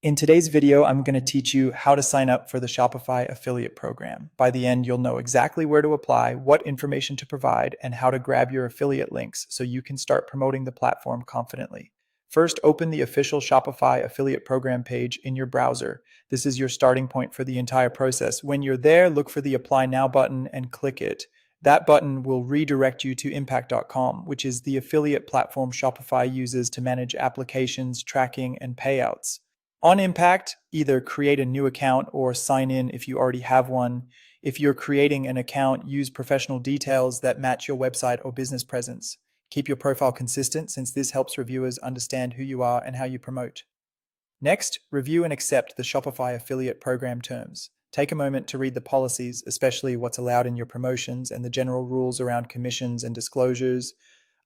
In today's video, I'm going to teach you how to sign up for the Shopify affiliate program. By the end, you'll know exactly where to apply, what information to provide, and how to grab your affiliate links so you can start promoting the platform confidently. First, open the official Shopify affiliate program page in your browser. This is your starting point for the entire process. When you're there, look for the Apply Now button and click it. That button will redirect you to impact.com, which is the affiliate platform Shopify uses to manage applications, tracking, and payouts. On Impact, either create a new account or sign in if you already have one. If you're creating an account, use professional details that match your website or business presence. Keep your profile consistent since this helps reviewers understand who you are and how you promote. Next, review and accept the Shopify affiliate program terms. Take a moment to read the policies, especially what's allowed in your promotions and the general rules around commissions and disclosures.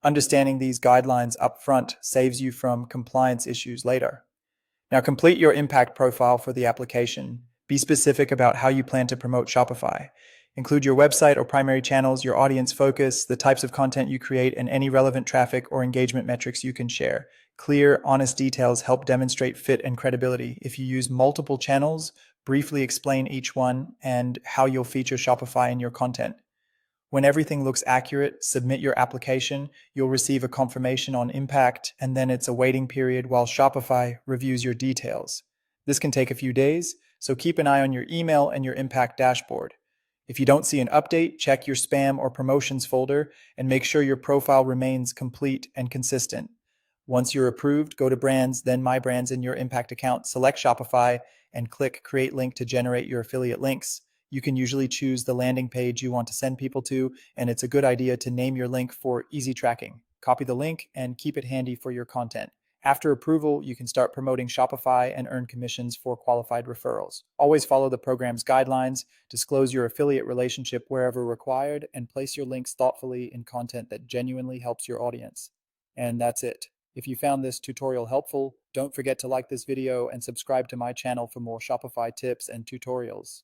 Understanding these guidelines upfront saves you from compliance issues later. Now complete your impact profile for the application. Be specific about how you plan to promote Shopify. Include your website or primary channels, your audience focus, the types of content you create, and any relevant traffic or engagement metrics you can share. Clear, honest details help demonstrate fit and credibility. If you use multiple channels, briefly explain each one and how you'll feature Shopify in your content. When everything looks accurate, submit your application. You'll receive a confirmation on impact, and then it's a waiting period while Shopify reviews your details. This can take a few days, so keep an eye on your email and your impact dashboard. If you don't see an update, check your spam or promotions folder and make sure your profile remains complete and consistent. Once you're approved, go to Brands, then My Brands in your impact account, select Shopify, and click Create Link to generate your affiliate links. You can usually choose the landing page you want to send people to, and it's a good idea to name your link for easy tracking. Copy the link and keep it handy for your content. After approval, you can start promoting Shopify and earn commissions for qualified referrals. Always follow the program's guidelines, disclose your affiliate relationship wherever required, and place your links thoughtfully in content that genuinely helps your audience. And that's it. If you found this tutorial helpful, don't forget to like this video and subscribe to my channel for more Shopify tips and tutorials.